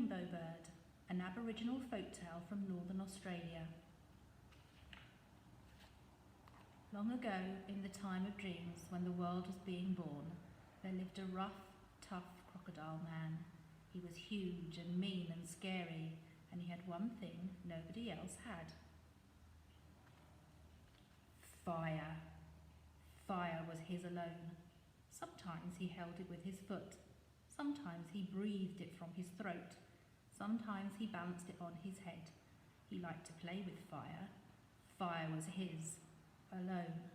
Rainbow Bird, an Aboriginal folktale from northern Australia. Long ago, in the time of dreams, when the world was being born, there lived a rough, tough crocodile man. He was huge and mean and scary, and he had one thing nobody else had. Fire. Fire was his alone. Sometimes he held it with his foot. Sometimes he breathed it from his throat. Sometimes he balanced it on his head. He liked to play with fire. Fire was his, alone.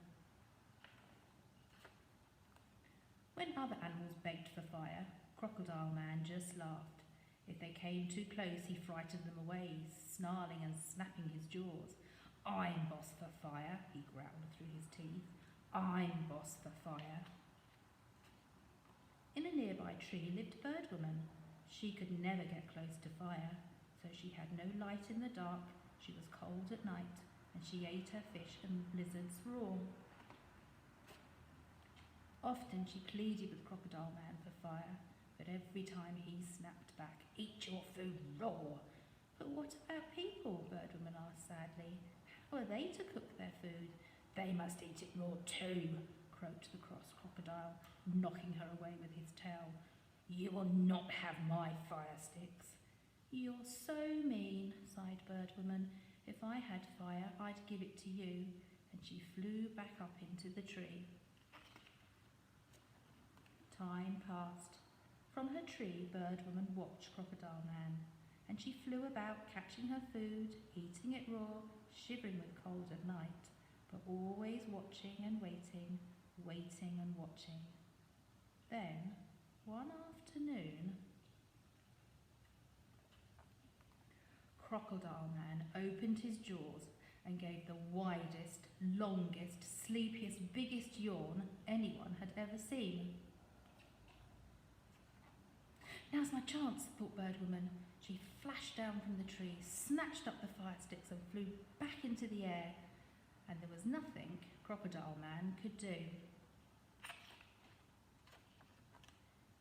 When other animals begged for fire, Crocodile Man just laughed. If they came too close, he frightened them away, snarling and snapping his jaws. "I'm boss for fire," he growled through his teeth. "I'm boss for fire." In a nearby tree lived Bird Woman. She could never get close to fire, so she had no light in the dark, she was cold at night, and she ate her fish and lizards raw. Often she pleaded with Crocodile Man for fire, but every time he snapped back, "Eat your food raw." "But what about people?" Bird Woman asked sadly. "How are they to cook their food?" "They must eat it raw too," croaked the cross crocodile, knocking her away with his tail. "You will not have my fire sticks." "You're so mean," sighed Bird Woman. "If I had fire, I'd give it to you." And she flew back up into the tree. Time passed. From her tree, Bird Woman watched Crocodile Man, and she flew about catching her food, eating it raw, shivering with cold at night, but always watching and waiting, waiting and watching. Then, one afternoon, Crocodile Man opened his jaws and gave the widest, longest, sleepiest, biggest yawn anyone had ever seen. "Now's my chance," thought Bird Woman. She flashed down from the tree, snatched up the fire sticks and flew back into the air, and there was nothing Crocodile Man could do.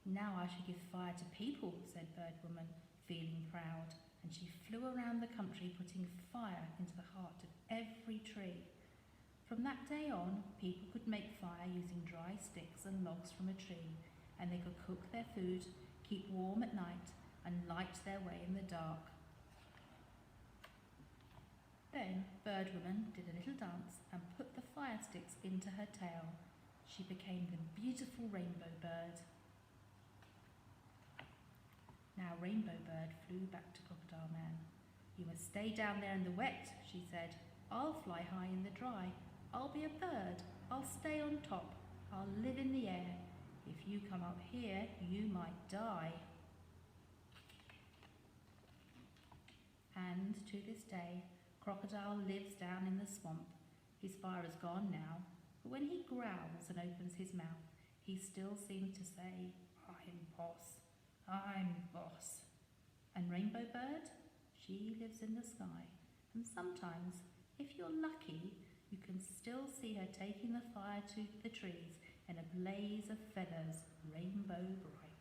"Now I shall give fire to people," said Bird Woman, feeling proud, and she flew around the country putting fire into the heart of every tree. From that day on, people could make fire using dry sticks and logs from a tree, and they could cook their food, keep warm at night, and light their way in the dark. Then Bird Woman did a little dance and put the fire sticks into her tail. She became the beautiful Rainbow Bird. Now Rainbow Bird flew back to Crocodile Man. "You must stay down there in the wet," she said. "I'll fly high in the dry. I'll be a bird. I'll stay on top. I'll live in the air. If you come up here, you might die." And to this day, Crocodile lives down in the swamp. His fire is gone now, but when he growls and opens his mouth, he still seems to say, "I'm boss. I'm boss." And Rainbow Bird, she lives in the sky, and sometimes, if you're lucky, you can still see her taking the fire to the trees in a blaze of feathers, rainbow bright.